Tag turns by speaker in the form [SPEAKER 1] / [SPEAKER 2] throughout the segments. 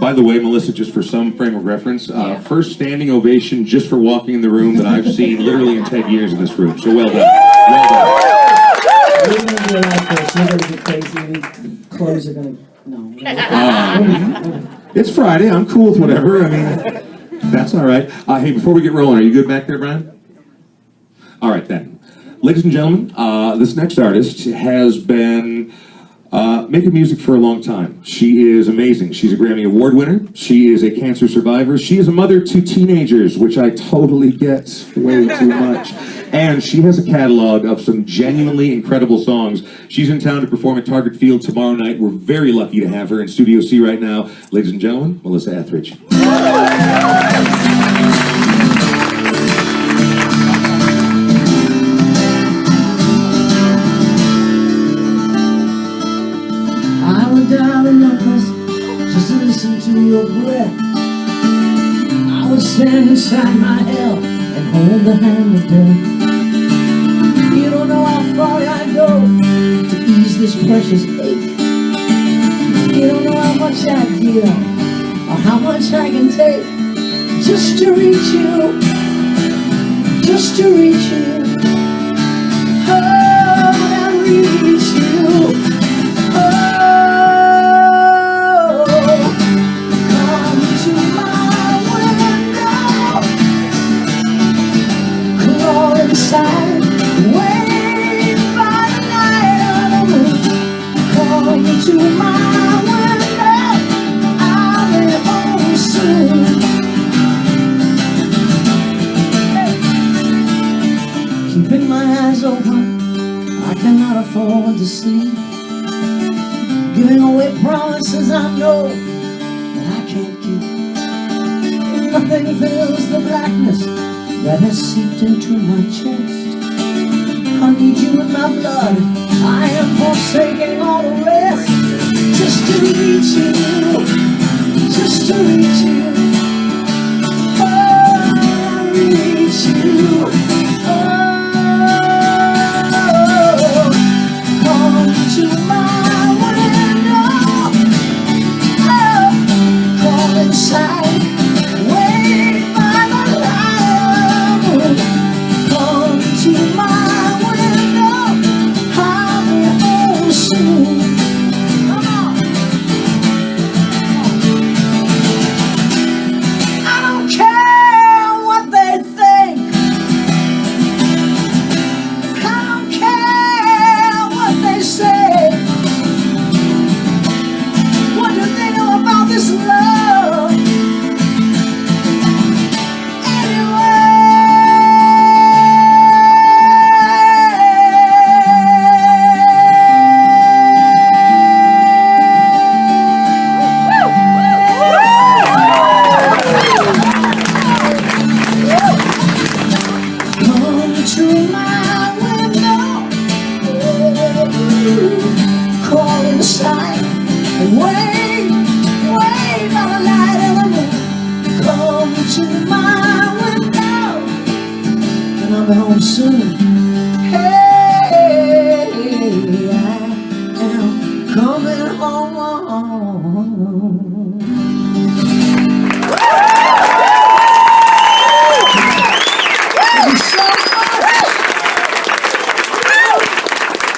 [SPEAKER 1] By the way, Melissa, just for some frame of reference, first standing ovation just for walking in the room that I've seen literally in 10 years in this room. So well done. Well done.
[SPEAKER 2] We're going to be a live person. We're going to get crazy. Clothes are going to... No.
[SPEAKER 1] It's Friday. I'm cool with whatever. I mean, that's all right. Hey, before we get rolling, are you good back there, Brian? All right, then. Ladies and gentlemen, this next artist has been making music for a long time. She is amazing. She's a Grammy Award winner. She is a cancer survivor. She is a mother to teenagers, which I totally get way too much. And she has a catalog of some genuinely incredible songs. She's in town to perform at Target Field tomorrow night. We're very lucky to have her in Studio C right now. Ladies and gentlemen, Melissa Etheridge.
[SPEAKER 2] I would dial the numbers just to listen to your breath. I would stand inside my hell and hold the hand of death. You don't know how far I go to ease this precious ache. You don't know how much I give or how much I can take just to reach you, just to reach you. Oh, I reach you. Inside, wait by the light of the moon. Call me to my window, I'll be home soon. Hey. Keeping my eyes open, I cannot afford to sleep. Giving away promises I know that I can't keep. Nothing fills the blackness that has seeped into my chest. I need you in my blood. I am forsaking all the rest just to reach you, just to reach you. Oh, I reach you. Oh, come to my window. Oh, come inside. Home soon. Hey, I am coming home.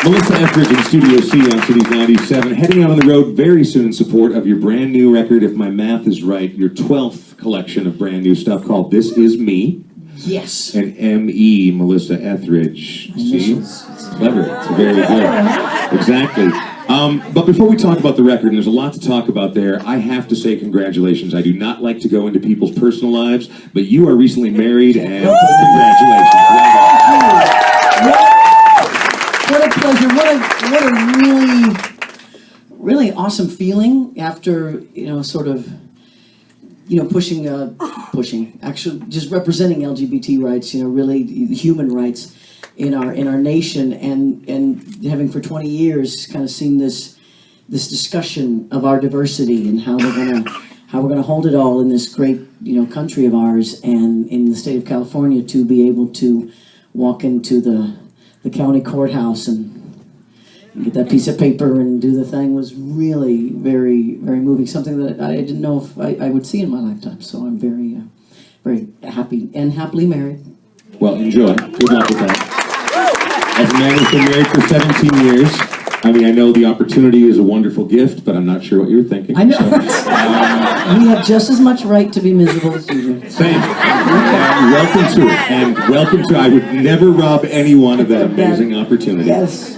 [SPEAKER 1] Melissa Etheridge in Studio C on Cities97, heading out on the road very soon in support of your brand new record, if my math is right, your 12th collection of brand new stuff called This Is Me.
[SPEAKER 2] Yes.
[SPEAKER 1] And M.E. Melissa Etheridge. See? It's clever. It's very good. Exactly. But before we talk about the record, and there's a lot to talk about there, I have to say congratulations. I do not like to go into people's personal lives, but you are recently married, and congratulations.
[SPEAKER 2] What a pleasure. What a really awesome feeling after, sort of, pushing, actually just representing LGBT rights, really human rights in our nation, and having for 20 years kind of seen this discussion of our diversity and how we're gonna hold it all in this great country of ours, and in the state of California, to be able to walk into the county courthouse and and get that piece of paper and do the thing was really very, very moving. Something that I didn't know if I would see in my lifetime. So I'm very, very happy and happily married.
[SPEAKER 1] Well, enjoy. Good luck with that. As a man who's been married for 17 years, I mean, I know the opportunity is a wonderful gift, but I'm not sure what you're thinking.
[SPEAKER 2] I know.
[SPEAKER 1] So,
[SPEAKER 2] We have just as much right to be miserable as you do.
[SPEAKER 1] same. Welcome to it. And welcome to I would never rob anyone of that amazing opportunity.
[SPEAKER 2] Yes.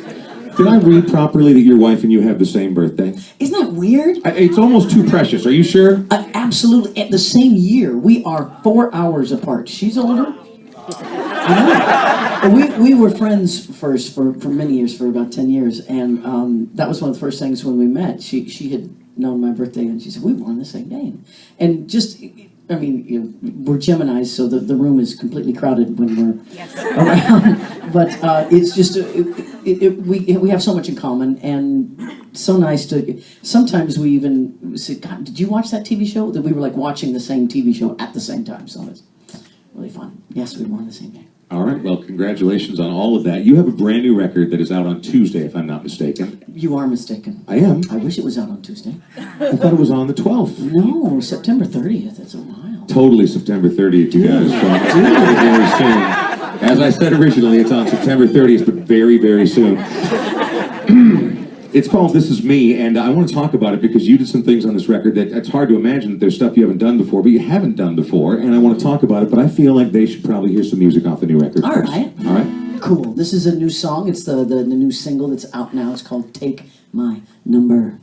[SPEAKER 1] Did I read properly that your wife and you have the same birthday?
[SPEAKER 2] Isn't that weird?
[SPEAKER 1] It's almost too precious. Are you sure?
[SPEAKER 2] Absolutely. At the same year, we are 4 hours apart. She's older. I know. We were friends first for many years, for about 10 years, and that was one of the first things when we met. She had known my birthday, and she said, we were on the same day. And just, I mean, we're Geminis, so the room is completely crowded when we're around. But it's just, we have so much in common, and so nice to, sometimes we even say, God, did you watch that TV show? That we were like watching the same TV show at the same time, so it's really fun. Yes, we were on the same day.
[SPEAKER 1] All right, well, congratulations on all of that. You have a brand new record that is out on Tuesday, if I'm not mistaken.
[SPEAKER 2] You are mistaken.
[SPEAKER 1] I am.
[SPEAKER 2] I wish it was out on Tuesday.
[SPEAKER 1] I thought it was on the 12th.
[SPEAKER 2] No, September 30th. That's a while.
[SPEAKER 1] Totally September 30th, you guys. So very soon. As I said originally, it's on September 30th, but very, very soon. It's called This Is Me, and I want to talk about it because you did some things on this record that it's hard to imagine that there's stuff you haven't done before, but you haven't done before, and I want to talk about it, but I feel like they should probably hear some music off the new record
[SPEAKER 2] All
[SPEAKER 1] first.
[SPEAKER 2] right.
[SPEAKER 1] All right?
[SPEAKER 2] Cool. This is a new song. It's the new single that's out now. It's called Take My Number.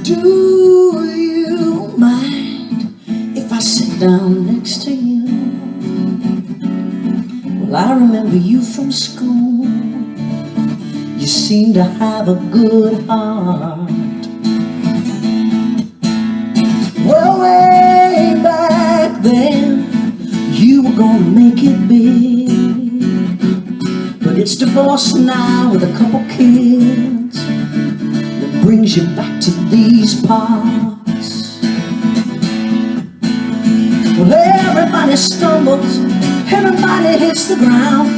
[SPEAKER 2] Do you mind if I sit down next to you? Well, I remember you from school. You seem to have a good heart. Well, way back then, you were gonna make it big. But it's divorce now with a couple kids that brings you back to these parts. Well, everybody stumbles, everybody hits the ground.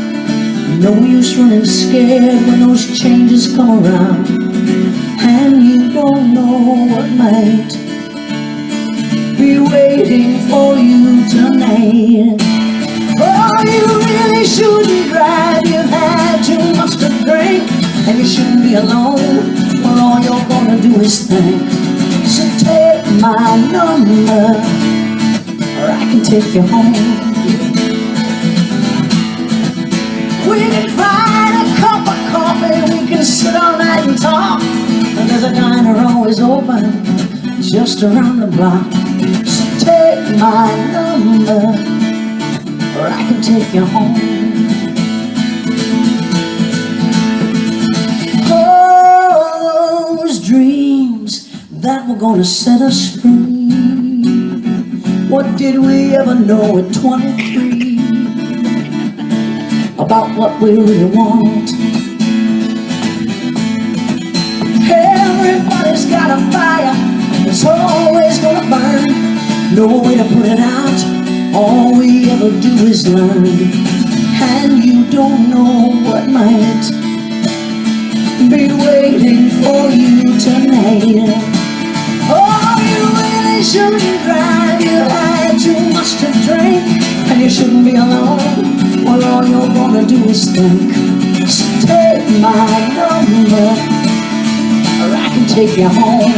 [SPEAKER 2] No use running scared when those changes come around. And you don't know what might be waiting for you tonight. Oh, you really shouldn't drive. You've had too much to drink, and you shouldn't be alone. Well, all you're gonna do is think. So take my number, or I can take you home. We can find a cup of coffee, we can sit all night and talk. And there's a diner always open just around the block. So take my number, or I can take you home. All those dreams that were gonna set us free, what did we ever know at 23 about what we really want? Everybody's got a fire, it's always gonna burn. No way to put it out, all we ever do is learn. And you don't know what might be waiting for you tonight. Oh, you really shouldn't drive, you had too much to drink, and you shouldn't be alone. Well, all you're gonna do is think. So take my number, or I can take you home.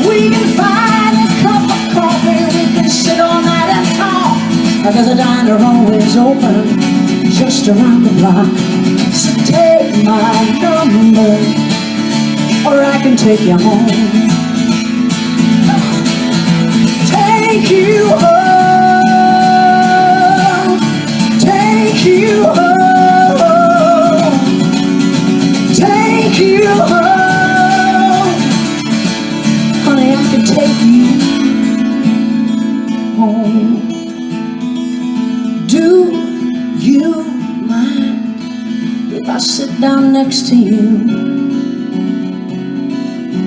[SPEAKER 2] We can find a cup of coffee, we can sit all night and talk. There's a diner always open just around the block. So take my number, or I can take you home. Take you home, take you home, take you home. Honey, I can take you home. Do you mind if I sit down next to you?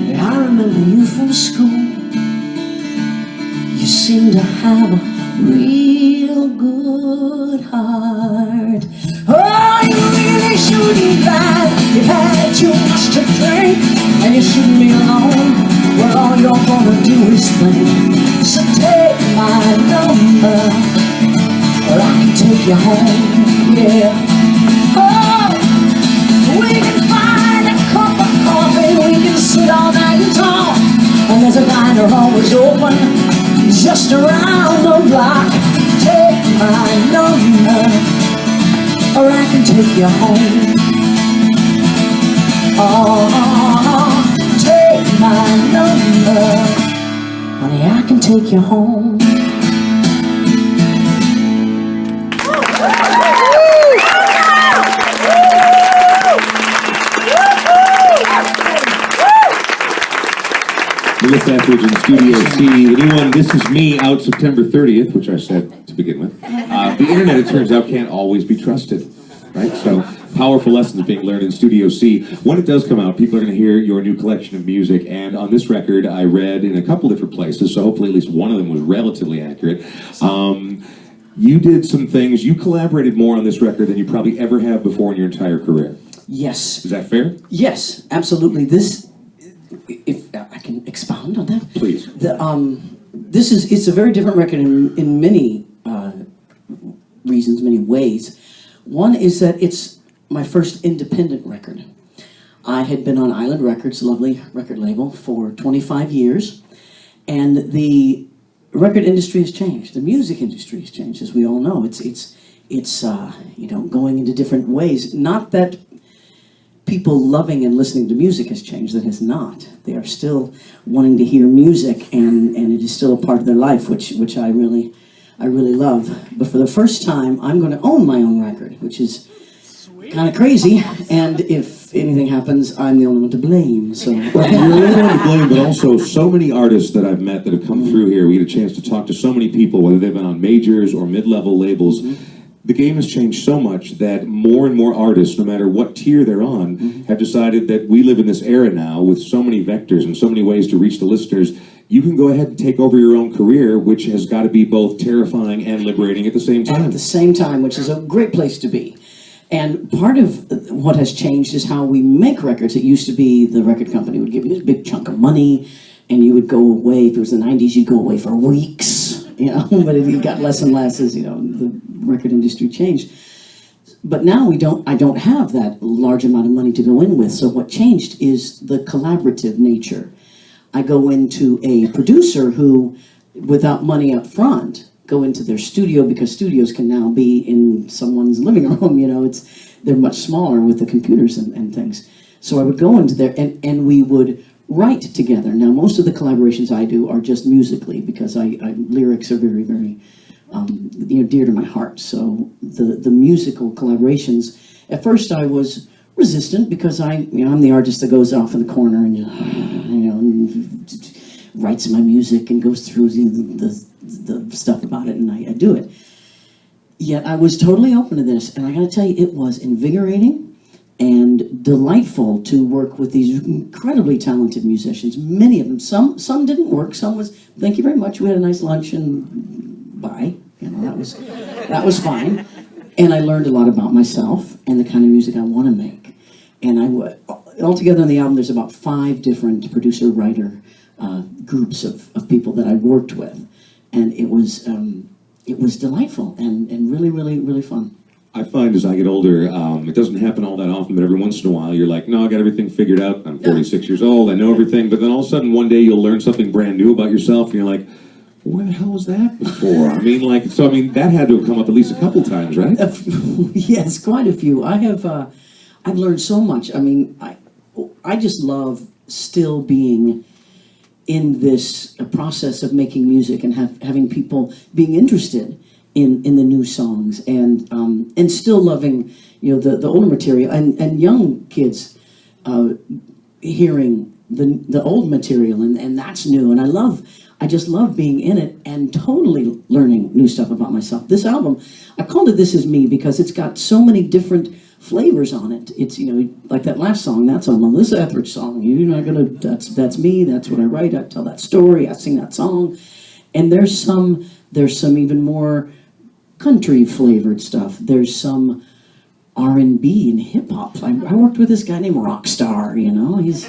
[SPEAKER 2] Yeah, I remember you from school. seem to have a real good heart. Oh, you really should be glad you've had too much to drink, and you shouldn't be alone when all you're gonna do is think. So take my number, or I can take you home, yeah. Oh, we can find a cup of coffee, we can sit all night and talk, and there's a diner always open just around the block. Take my number, or I can take you home. Oh, take my number, honey, I can take you home.
[SPEAKER 1] Melissa Etheridge in Studio C. The new one, This Is Me, out September 30th, which I said to begin with. The internet, it turns out, can't always be trusted, right? So, powerful lessons being learned in Studio C. When it does come out, people are going to hear your new collection of music, and on this record, I read in a couple different places, so hopefully at least one of them was relatively accurate. You did some things, you collaborated more on this record than you probably ever have before in your entire career.
[SPEAKER 2] Yes.
[SPEAKER 1] Is that fair?
[SPEAKER 2] Yes, absolutely. This, if I can expound on that,
[SPEAKER 1] please.
[SPEAKER 2] It's a very different record in many reasons, many ways. One is that it's my first independent record. I had been on Island Records, lovely record label, for 25 years, and the record industry has changed. The music industry has changed, as we all know. It's going into different ways. Not that people loving and listening to music has changed, that has not. They are still wanting to hear music, and it is still a part of their life, which I really love. But for the first time, I'm going to own my own record, which is kind of crazy, and if anything happens, I'm the only one to blame. So
[SPEAKER 1] well, you're the only one to blame, but also so many artists that I've met that have come through here. We get a chance to talk to so many people, whether they've been on majors or mid-level labels. The game has changed so much that more and more artists, no matter what tier they're on, have decided that we live in this era now with so many vectors and so many ways to reach the listeners. You can go ahead and take over your own career, which has got to be both terrifying and liberating at the same time.
[SPEAKER 2] At the same time, which is a great place to be. And part of what has changed is how we make records. It used to be the record company would give you a big chunk of money, and you would go away. If it was the 90s, you'd go away for weeks, but it got less and less as, the record industry changed. But now I don't have that large amount of money to go in with. So what changed is the collaborative nature. I go into a producer who, without money up front, go into their studio, because studios can now be in someone's living room, they're much smaller with the computers and things. So I would go into there and we would write together. Now most of the collaborations I do are just musically, because lyrics are very, very dear to my heart. So the musical collaborations, at first I was resistant, because I'm the artist that goes off in the corner and writes my music and goes through the stuff about it, and I do it. Yet I was totally open to this, and I gotta tell you, it was invigorating and delightful to work with these incredibly talented musicians. Many of them, some didn't work, some was, thank you very much, we had a nice lunch and bye. That was fine. And I learned a lot about myself and the kind of music I want to make. And altogether on the album, there's about 5 different producer-writer groups of people that I worked with. And it was delightful and really, really, really fun.
[SPEAKER 1] I find as I get older, it doesn't happen all that often, but every once in a while you're like, no, I got everything figured out. I'm 46 years old, I know everything. But then all of a sudden one day you'll learn something brand new about yourself, and you're like, where the hell was that before? That had to have come up at least a couple times, right?
[SPEAKER 2] Yes, quite a few. I've learned so much. I just love still being in this process of making music and having people being interested in the new songs, and still loving the older material, and young kids hearing the old material, and that's new, and I just love being in it and totally learning new stuff about myself. This album, I called it This Is Me because it's got so many different flavors on it. It's, like that last song, that's a Melissa Etheridge song. You're not gonna, that's me, that's what I write, I tell that story, I sing that song. And there's some even more country flavored stuff. There's some R&B and hip hop. I worked with this guy named Rockstar. You know, he's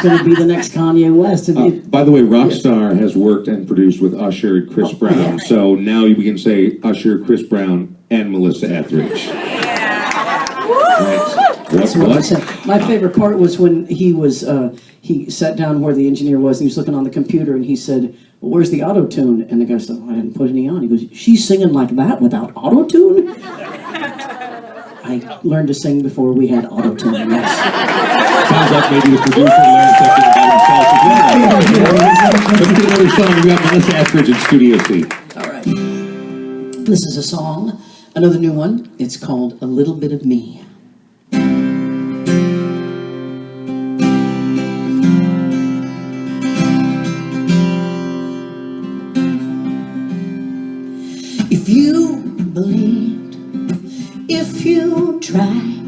[SPEAKER 2] going to be the next Kanye West. And
[SPEAKER 1] by the way, Rockstar has worked and produced with Usher and Chris Brown.
[SPEAKER 2] Yeah.
[SPEAKER 1] So now we can say Usher, Chris Brown, and Melissa Etheridge.
[SPEAKER 2] That's what I said. My favorite part was when he sat down where the engineer was, and he was looking on the computer, and he said, well, "Where's the auto tune?" And the guy said, "I didn't put any on." He goes, "She's singing like that without auto tune?" I learned to sing before we had auto tune. Yes.
[SPEAKER 1] Sounds like maybe the producer learned something about himself as well. Let's get another song. We got Melissa Etheridge in Studio C.
[SPEAKER 2] All right. This is a song, another new one. It's called "A Little Bit of Me." If you believed, if you tried,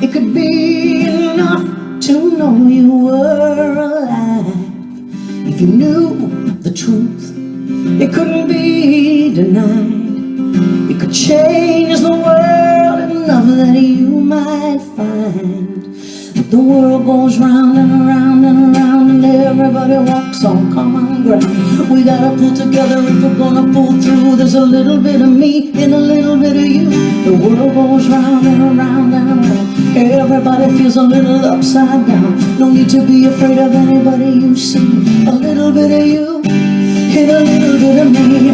[SPEAKER 2] it could be enough to know you were alive. If you knew the truth, it couldn't be denied. It could change the world enough that you might find that the world goes round and around and around, and everybody walks on common ground. We gotta pull together if we're gonna pull through. There's a little bit of me and a little bit of you. The world goes round and around and around. Everybody feels a little upside down. No need to be afraid of anybody you see. A little bit of you and a little bit of me.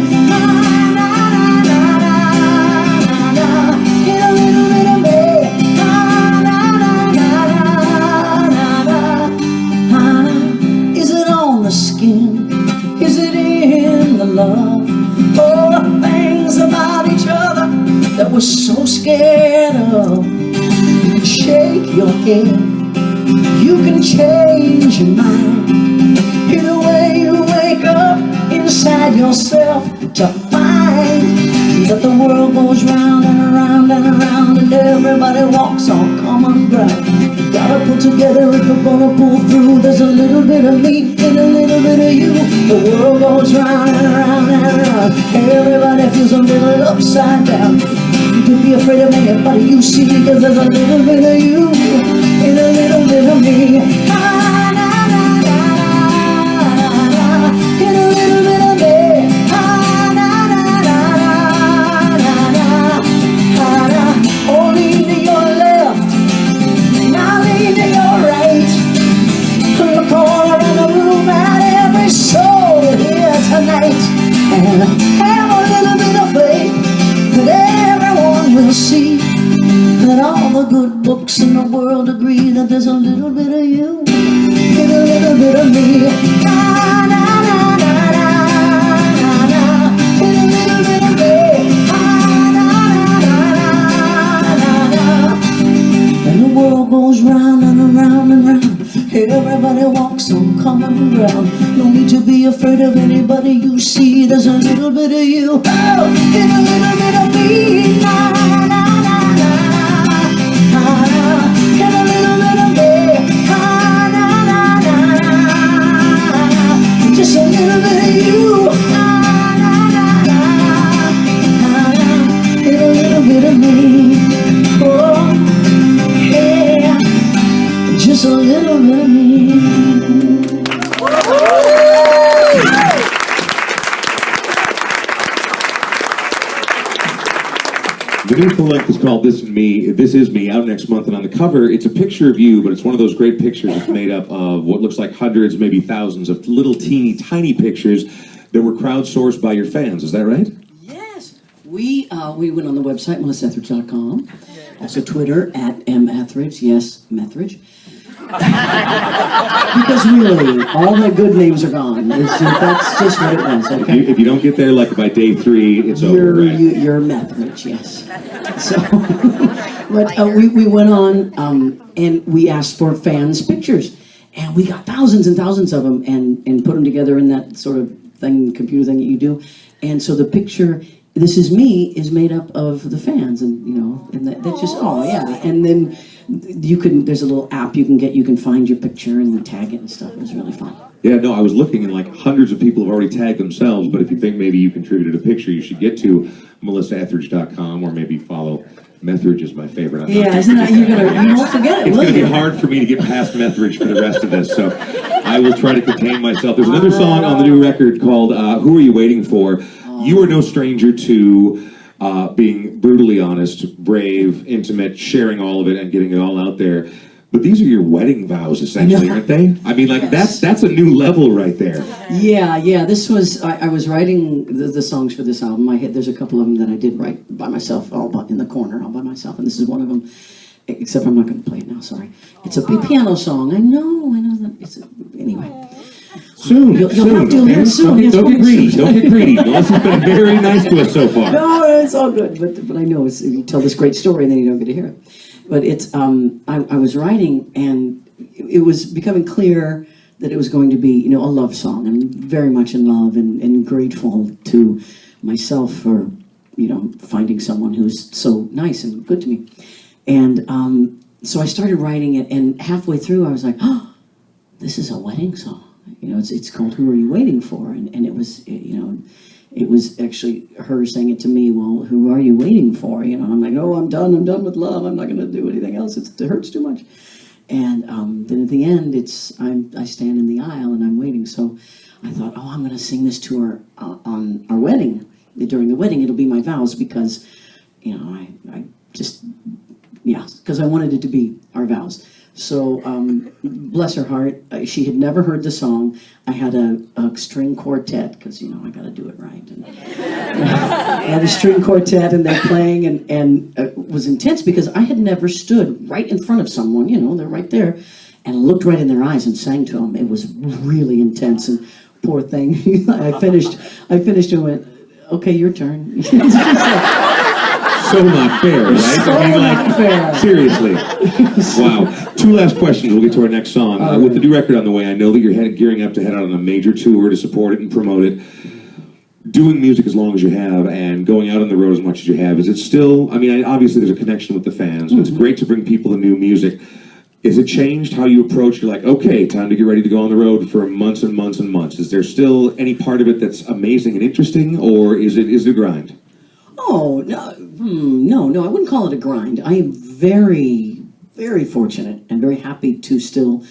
[SPEAKER 2] Is it in the love? All the things about each other that we're so scared of. You can shake your head, you can change your mind. Either way you wake up inside yourself to find that the world goes round and around and around, and everybody walks on common ground. Gotta pull together if we're gonna pull through. There's a little bit of me and a little bit of you. The world goes round and around and around. Everybody feels a little upside down. You can be afraid of anybody you see, cause there's a little bit of you and a little bit of me. And a little bit of me. Oh, lean to your left, now lean to your right. Look all around the room at every soul here tonight, and have a little bit of faith that everyone will see that all the good books in the world agree that there's a little bit of you and a little bit of me. Na, na, na, na, na, na, na, and a little bit of me. And the world goes round and around and round. Everybody walks on common ground. No need to be afraid of anybody you see. There's a little bit of you, oh, and a little bit of me. Na, na, na, na, na, and a little bit of me. Na, na, na, na, na, just a little bit of you. Na, na, na, na, and a little bit of me. Oh, yeah, just a little bit of me.
[SPEAKER 1] The new full length is called This Is Me, out next month, and on the cover, it's a picture of you, but it's one of those great pictures that's made up of what looks like hundreds, maybe thousands of little teeny tiny pictures that were crowdsourced by your fans. Is that right?
[SPEAKER 2] Yes. We went on the website, melissaetheridge.com. Also Twitter, @metheridge, yes, Metheridge. Because really, all the good names are gone. That's just what it was, okay?
[SPEAKER 1] If you don't get there like by day 3, it's over, right?
[SPEAKER 2] You're Metheridge, yes. So, but we went on and we asked for fans' pictures. And we got thousands and thousands of them and put them together in that sort of thing, computer thing that you do. And so the picture This Is Me is made up of the fans, and and that just, oh yeah, and then there's a little app you can find your picture and tag it and stuff. It was really fun.
[SPEAKER 1] Yeah, no, I was looking and like hundreds of people have already tagged themselves, but if you think maybe you contributed a picture, you should get to melissaetheridge.com or maybe follow Etheridge is my favorite.
[SPEAKER 2] Yeah, isn't that, you won't forget it,
[SPEAKER 1] It's
[SPEAKER 2] will
[SPEAKER 1] going to
[SPEAKER 2] you?
[SPEAKER 1] be hard for me to get past Etheridge for the rest of this, so I will try to contain myself. There's another song on the new record called Who Are You Waiting For? You are no stranger to being brutally honest, brave, intimate, sharing all of it and getting it all out there. But these are your wedding vows, essentially, aren't they? I mean, like,
[SPEAKER 2] Yes.
[SPEAKER 1] that's a new level right there.
[SPEAKER 2] Yeah. This was, I was writing the songs for this album. There's a couple of them that I did write by myself, in the corner, all by myself, and this is one of them. Except I'm not going to play it now. Sorry. It's a piano song. I know that. Anyway.
[SPEAKER 1] Soon,
[SPEAKER 2] You'll
[SPEAKER 1] soon.
[SPEAKER 2] have to hear it soon.
[SPEAKER 1] Don't get greedy. Don't get greedy. Melissa's been very nice to us so far.
[SPEAKER 2] No, it's all good. But I know you tell this great story and then you don't get to hear it. But it's I was writing and it was becoming clear that it was going to be a love song. I'm very much in love and grateful to myself for finding someone who's so nice and good to me. And so I started writing it, and halfway through I was like, oh, this is a wedding song. It's called Who Are You Waiting For? And it was it was actually her saying it to me. Well, who are you waiting for? I'm like, oh, I'm done with love. I'm not going to do anything else. It hurts too much. And then at the end, I stand in the aisle and I'm waiting. So I thought, oh, I'm going to sing this to her on our wedding. During the wedding, it'll be my vows because, I just, because I wanted it to be our vows. So, bless her heart, she had never heard the song. I had a string quartet, because, I got to do it right. And, I had a string quartet, and they're playing, and it was intense because I had never stood right in front of someone, they're right there, and looked right in their eyes and sang to them. It was really intense, and poor thing, I finished and went, okay, your turn.
[SPEAKER 1] So not fair, right?
[SPEAKER 2] So not fair.
[SPEAKER 1] Seriously. Wow. 2 last questions. We'll get to our next song. With the new record on the way, I know that you're gearing up to head out on a major tour to support it and promote it. Doing music as long as you have and going out on the road as much as you have, is it still, obviously there's a connection with the fans, and it's great to bring people to new music. Is it changed how you approach? You're like, okay, time to get ready to go on the road for months and months and months. Is there still any part of it that's amazing and interesting, or is it a grind?
[SPEAKER 2] Oh, no, I wouldn't call it a grind. I am very, very fortunate and very happy to still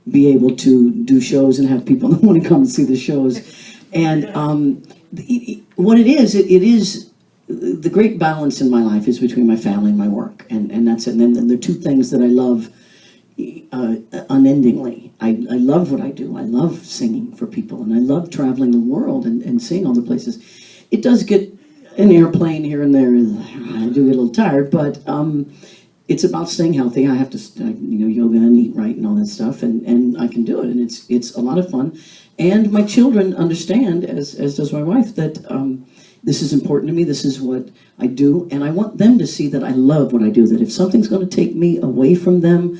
[SPEAKER 2] be able to do shows and have people that want to come and see the shows. And what it is the great balance in my life is between my family and my work. And that's it. And then there are 2 things that I love unendingly. I love what I do. I love singing for people, and I love traveling the world and seeing all the places. It does get an airplane here and there. I do get a little tired, but it's about staying healthy. I have to, yoga and eat right and all that stuff, and I can do it, and it's a lot of fun. And my children understand, as does my wife, that this is important to me. This is what I do, and I want them to see that I love what I do. That if something's going to take me away from them,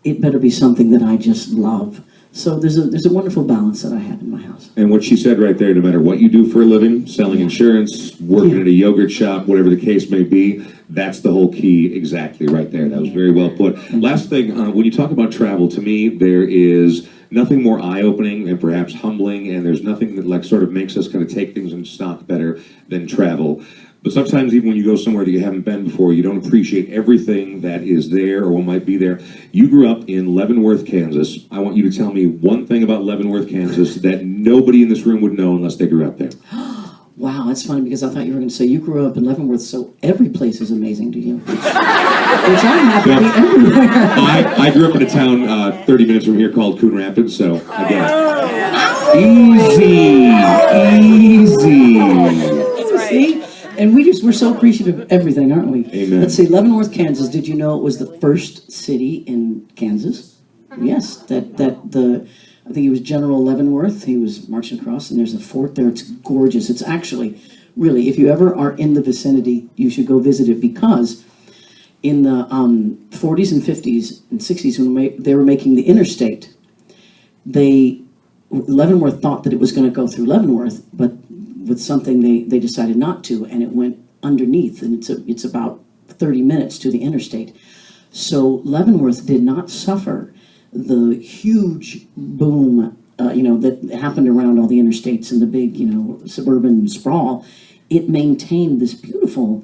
[SPEAKER 2] it better be something that I just love. So there's a wonderful balance that I have in my house.
[SPEAKER 1] And what she said right there, no matter what you do for a living, selling insurance, working at a yogurt shop, whatever the case may be, that's the whole key exactly right there. That was very well put. Last thing, when you talk about travel, to me, there is nothing more eye-opening and perhaps humbling, and there's nothing that sort of makes us kind of take things in stock better than travel. But sometimes even when you go somewhere that you haven't been before, you don't appreciate everything that is there or what might be there. You grew up in Leavenworth, Kansas. I want you to tell me one thing about Leavenworth, Kansas that nobody in this room would know unless they grew up there.
[SPEAKER 2] Wow, that's funny because I thought you were going to say you grew up in Leavenworth, so every place is amazing to you. Which I'm happy to be everywhere.
[SPEAKER 1] I grew up in a town 30 minutes from here called Coon Rapids, so again, easy.
[SPEAKER 2] See? And we're so appreciative of everything, aren't we?
[SPEAKER 1] Amen.
[SPEAKER 2] Let's see, Leavenworth, Kansas. Did you know it was the first city in Kansas? Yes, I think he was General Leavenworth. He was marching across, and there's a fort there. It's gorgeous. It's actually, really, if you ever are in the vicinity, you should go visit it, because in the 40s and 50s and 60s, when they were making the interstate, Leavenworth thought that it was going to go through Leavenworth, but with something they decided not to, and it went underneath, and it's about 30 minutes to the interstate. So Leavenworth did not suffer the huge boom, that happened around all the interstates and the big, suburban sprawl. It maintained this beautiful.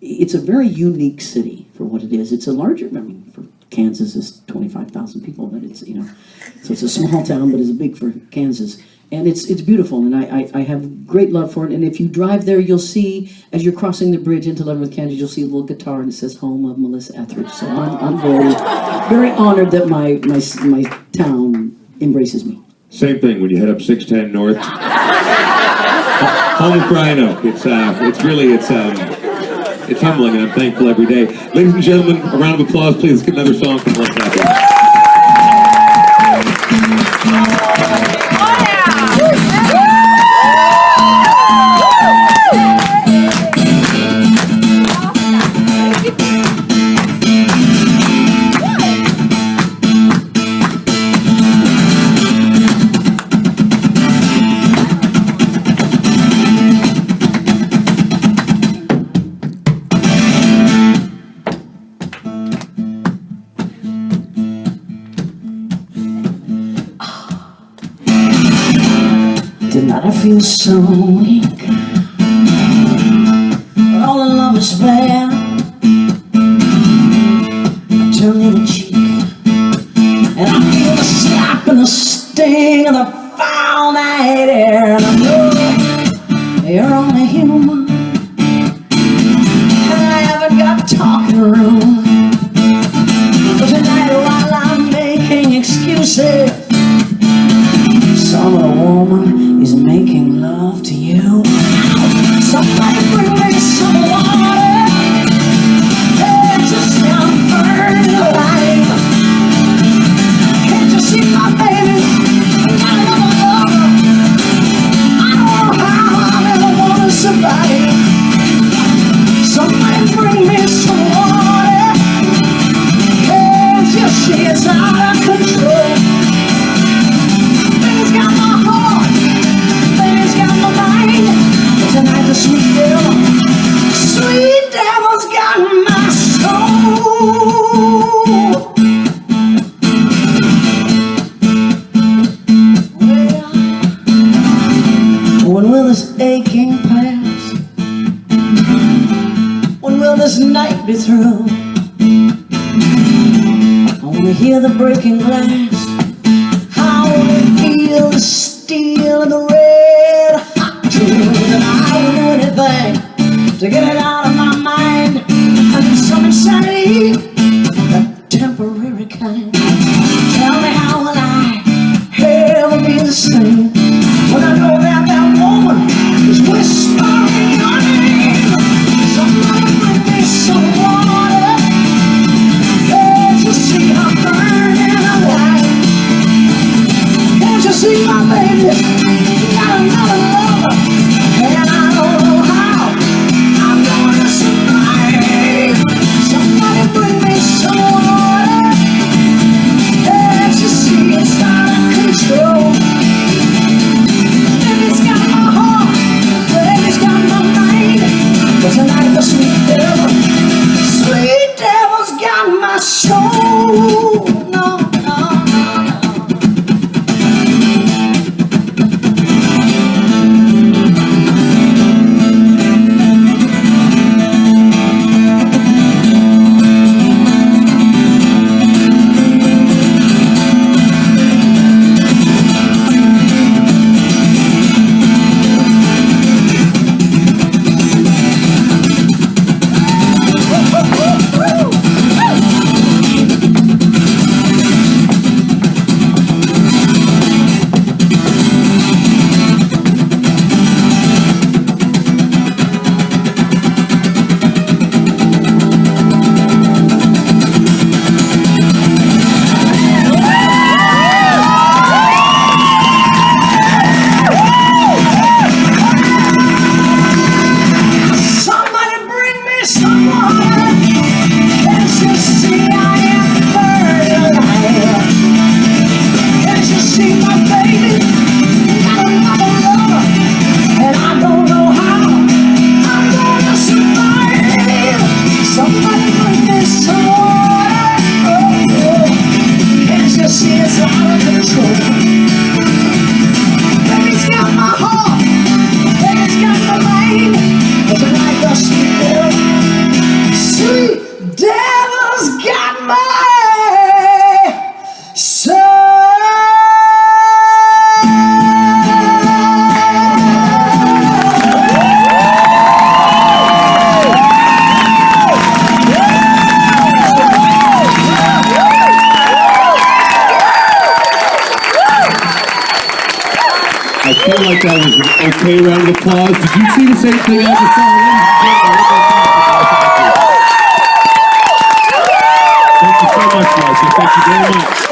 [SPEAKER 2] It's a very unique city for what it is. It's a larger. For Kansas is 25,000 people, but it's so it's a small town, but it's big for Kansas. And it's beautiful, and I have great love for it. And if you drive there, you'll see, as you're crossing the bridge into Leavenworth, Kansas, you'll see a little guitar, and it says "Home of Melissa Etheridge." So I'm very, very honored that my town embraces me.
[SPEAKER 1] Same thing when you head up 610 North. Home of Brian Oak. It's humbling, and I'm thankful every day. Ladies and gentlemen, a round of applause, please. Let's get another song from Let's Happen.
[SPEAKER 2] Tonight I feel so weak, but all the love is fair. I turn the other cheek, and I feel the slap and the sting of the foul night air. And I know you're only human, and I haven't got talking room. But tonight while I'm making excuses, some other woman is making love to you. Somebody bring me some water. Can't you see I'm burning alive? Can't you see my baby? I love her. I don't know how I'll ever want to survive. Somebody bring me some water. Can't you see it's out of control? Got my heart, baby's got my mind. But tonight the sweet devil's got my soul. Well, when will this aching pass? When will this night be through? I wanna hear the breaking glass. Feel the steel and the red hot truth, and I'll do anything to get it out of my mind. I need some insanity, that temporary kind. Tell me how will I ever be the same when I know that woman is whispering your name. Somebody bring me some water. Can't you see I'm burning alive? Can't you see my baby? Got another lover, and I don't know how I'm gonna
[SPEAKER 1] feel like that was an okay round of applause. Did you see the same thing I just saw? Thank you so much, Marcia. Thank you very much.